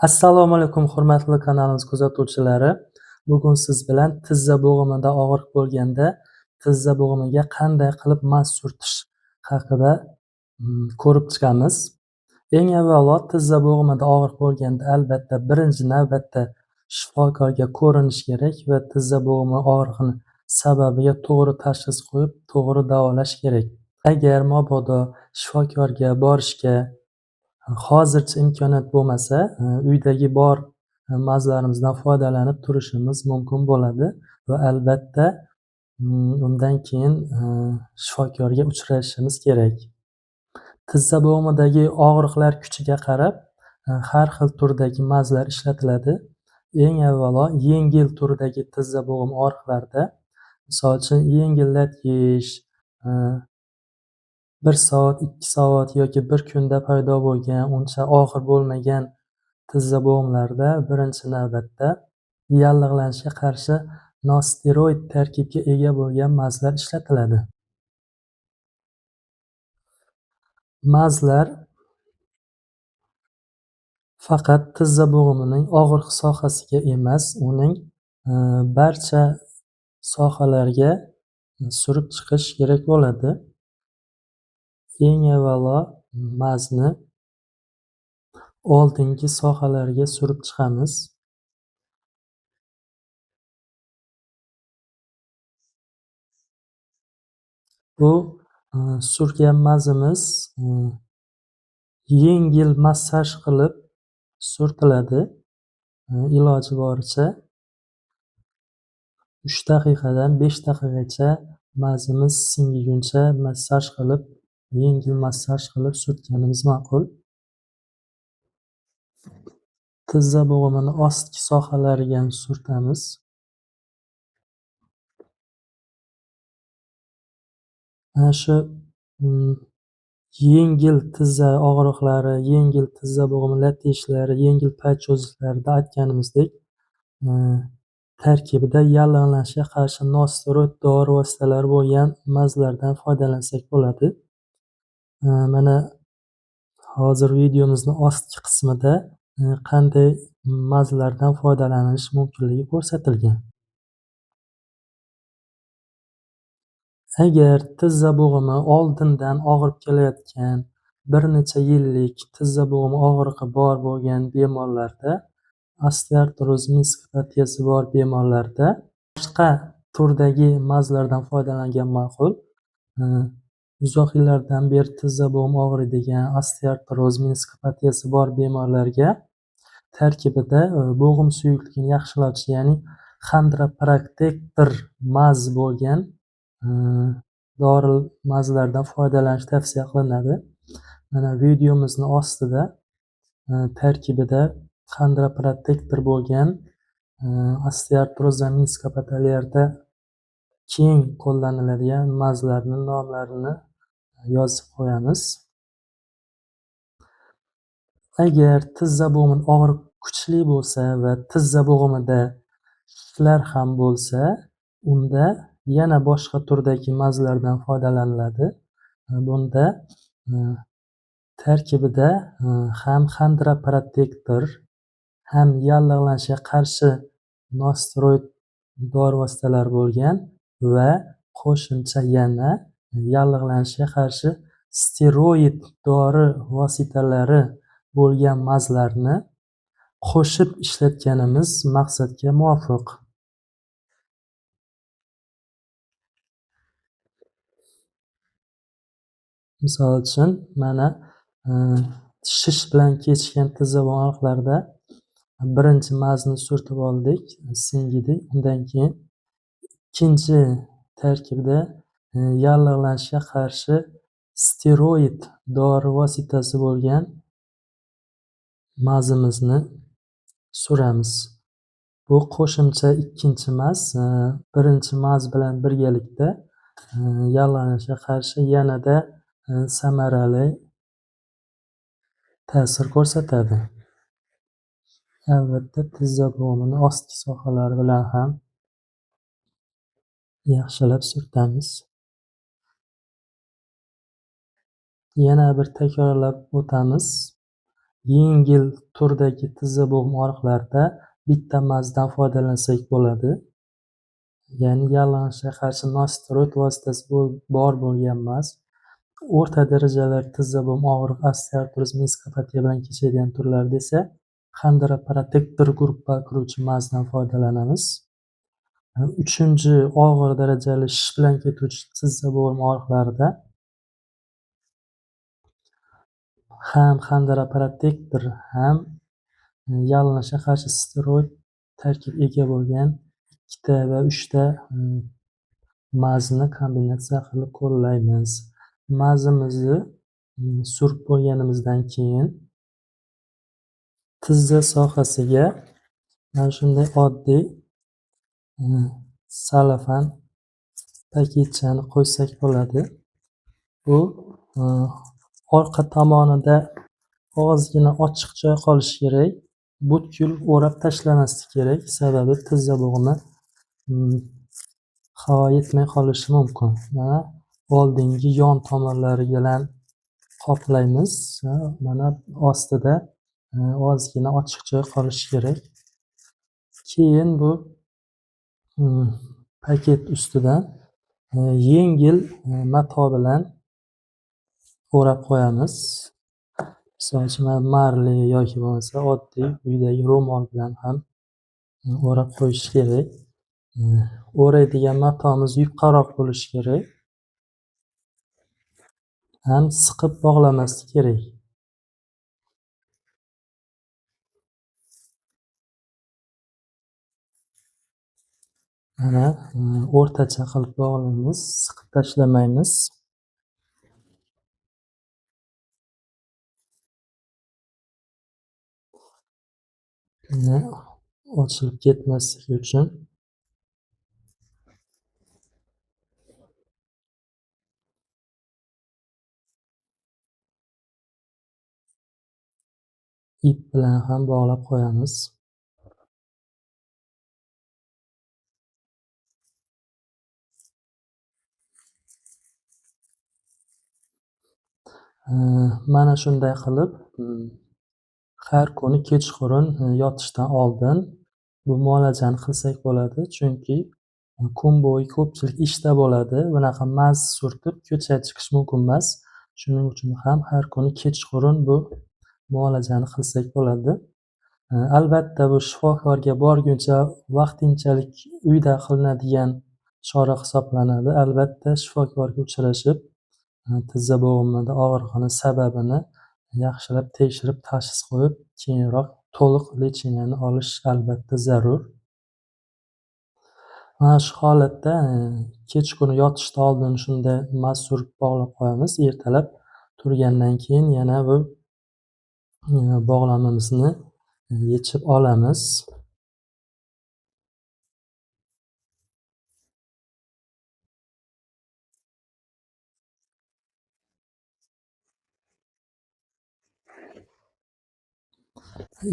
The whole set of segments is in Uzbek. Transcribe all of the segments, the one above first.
Assalomu alaykum, hurmatli kanalimiz kuzatuvchilari. Bugun siz bilan tizza bo'g'imida og'riq bo'lganda tizza bo'g'imiga qanday qilib mas surtish haqida ko'rib chiqamiz. Eng avvalo tizza bo'g'imida og'riq bo'lganda albatta birinchi navbatda shifokorga ko'rinish kerak va tizza bo'g'imi og'rig'ini sababiga to'g'ri tashxis qo'yib, to'g'ri davolash kerak. Agar mabodo shifokorga borishga hozircha imkoniyat bo'lmasa, uydagi bor mazlarimizdan foydalanib turishimiz mumkin bo'ladi va albatta undan keyin shifokorga uchrashishimiz kerak. Tizza bo'g'imidagi og'riqlar kuchiga qarab har xil turdagi mazlar ishlatiladi. Eng avvalo yengil turdagi tizza bo'g'imi og'riqlarida, misol uchun yengil lat yeyish, 1 soat, 2 soat yoki 1 kunda paydo bo'lgan, uncha og'ir bo'lmagan tizza bo'g'imlarida birinchi navbatda yallig'lanishga qarshi nosteroid tarkibga ega bo'lgan mazlar ishlatiladi. Mazlar faqat tizza bo'g'imining og'riq sohasiga emas, uning barcha sohalariga surib chiqish kerak bo'ladi. Eng avvalo mazni oldingi sohalarga surib chiqamiz. Bu surgan mazimiz yengil massaj qilib surtiladi. Iloji boricha 3 daqiqadan 5 daqiqagacha mazimiz singiguncha massaj qilib, yengil massaj qilib surtganimiz ma'qul. Tizza bo'g'imini ostki sohalariga ham surtamiz. Mana shu yengil tizza og'riqlari, yengil tizza bo'g'imi lat yeyishlari, yengil payt cho'zishlarida aytganimizdek, tarkibida yallig'lanishga qarshi nosteroid dori vositalari bo'lgan mazlardan foydalansak bo'ladi. Mana hozir videomizning ostki qismida qanday mazlardan foydalanish mumkinligi ko'rsatilgan. Agar tizza bo'g'imi oldindan og'rib kelayotgan, bir necha yillik tizza bo'g'imi og'rig'i bor bo'lgan bemorlarda, osteoartroz minskopatiyasi bor bemorlarda boshqa turdagi mazlardan foydalangan ma'qul. Uzoq yillardan beri tizza bo'g'imi og'riydigan, osteoartroz minskopatiyasi bor bemorlarga tarkibida bo'g'im suyuqligini yaxshilovchi, ya'ni xondroprotektor maz bo'lgan dori mazlardan foydalanish tavsiya qilinadi. Mana videomizning ostida tarkibida xondroprotektor bo'lgan osteoartroz va minskopatiyalarda keng qo'llaniladigan mazlarning nomlarini yozib qo'yamiz. Agar tizza bo'g'imida og'riq kuchli bo'lsa va tizza bo'g'imida shishlar ham bo'lsa, unda yana boshqa turdagi mazlardan foydalaniladi. Bunda tarkibida ham xondroprotektor, ham yallig'lanishga qarshi nosteroid dori vositalari bo'lgan va qo'shimcha yana yallig'lanishga qarshi steroid dori vositalari bo'lgan mazlarni qo'shib ishlatganimiz maqsadga muvofiq. Misol uchun mana shish bilan kechgan tizza og'riqlarida birinchi mazni surtib oldik, singidi. Undan keyin ikkinchi tarkibda yallig'lanishga qarshi steroid dori vositasi bo'lgan mazimizni suramiz. Bu qo'shimcha ikkinchi maz, birinchi maz bilan birgalikda yallig'lanishga qarshi yanada samarali ta'sir ko'rsatadi. Albatta tizza bo'g'imini ostki sohalari bilan ham yaxshilab surtamiz. Yana bir takrorlab o'tamiz. Yengil turdagi tizza bo'g'im og'riqlarida bitta mazdan foydalansak bo'ladi. Ya'ni yallig'lanishga qarshi nosteroid vositasi bor bo'lgan maz. O'rta darajali tizza bo'g'im og'riq osteoartroz miskopatiya bilan kechadigan turlarda esa xondroprotektor guruhga kiruvchi mazdan foydalanamiz. Uchinchi og'ir darajali shish bilan ketuvchi tizza bo'g'im og'riqlarida ham xondroprotektor ham yallig'lanishga qarshi steroid tarkibiga ega bo'lgan 2 va 3 mazni kombinatsiya qilib qo'llaymiz. Mazimizni surib bo'lganimizdan keyin tizza sohasiga mana shunday oddiy salafan paketchani qo'ysak bo'ladi. Bu orqa tomonida ozgina ochiq joy qolishi kerak. Butkul o'rab tashlamaslik kerak, sababi tizza bo'g'imi havo yetmay qolishi mumkin. Mana oldingi yon tomonlari bilan qoplaymiz. Mana ostida ozgina ochiq joy qolishi kerak. Keyin bu paket ustidan yengil mato bilan o'rab qo'yamiz. Misol uchun marli yoki bo'lmasa oddiy uydagi ro'mol bilan ham o'rab qo'yish kerak. O'raydigan matomiz yupqaroq bo'lishi kerak. Ham siqib bog'lamaslik kerak. Mana o'rtacha qilib bog'laymiz, siqib tashlamaymiz. Ochilib ketmasligi uchun ip bilan ham bog'lab qo'yamiz. Mana shunday qilib har kuni kechqurun yotishdan oldin bu muolajani qilsak bo'ladi. Chunki kun bo'yi ko'pchilik ishda bo'ladi. Bunaqa maz surtib ko'chaga chiqish mumkin emas. Shuning uchun ham har kuni kechqurun bu muolajani qilsak bo'ladi. Albatta bu shifokorga borguncha vaqtinchalik uyda qilinadigan chora hisoblanadi. Albatta shifokorga uchrashib, tizza bo'g'imida og'riqni sababini yaxshilab tekshirib tashxis qo'yib, keyinroq to'liq lecheniyani olish albatta zarur. Mana shu holatda kechqurun yotishdan oldin shunday maz surib bog'lab qo'yamiz. Ertalab turgandan keyin yana bu bog'lamamizni yechib olamiz.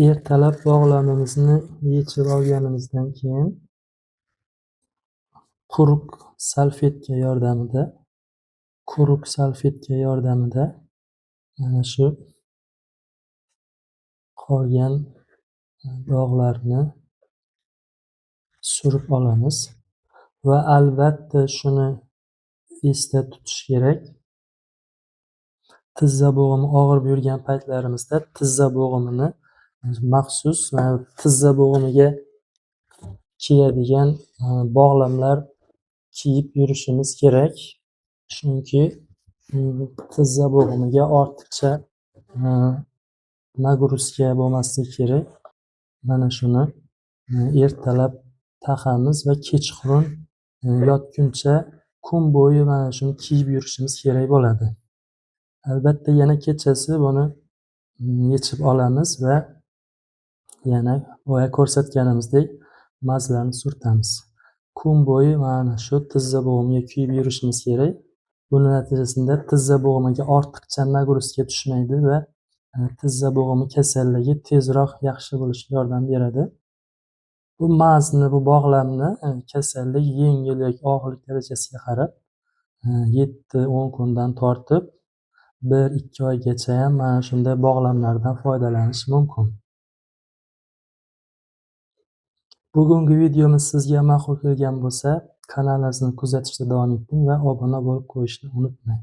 Ertalab bog'lamamizni yechib olganimizdan keyin quruq salfetka yordamida mana shu qolgan dog'larni surib olamiz va albatta shuni esda tutish kerak. Tizza bo'g'imi og'rib yurgan paytlarimizda tizza bo'g'imini maxsus tizza bo'g'imiga kiyadigan bog'lamlar kiyib yurishimiz kerak. Chunki tizza bo'g'imiga ortiqcha nagruzka bo'lmasligi kerak. Mana shuni ertalab taqamiz va kechqurun yotguncha kun bo'yi mana shuni kiyib yurishimiz kerak bo'ladi. Albatta yana kechasi buni yechib olamiz va yana boya ko'rsatganimizdek mazlarni surtamiz. Kun bo'yi mana shu tizza bo'g'imiga kiyib yurishimiz kerak. Buning natijasida tizza bo'g'imiga ortiqcha nagruzka tushmaydi va tizza bo'g'imi kasalligi tezroq yaxshi bo'lishiga yordam beradi. Bu mazni, bu bog'lamni kasallik yengil yoki og'irlik darajasiga qarab 7-10 kundan tortib 1-2 oygachayam mana shunday bog'lamlardan foydalanish mumkin. Bugungi videomiz sizga ma'qul kelgan bo'lsa, kanalimizni kuzatishda davom eting va obuna bo'lib qo'yishni unutmang.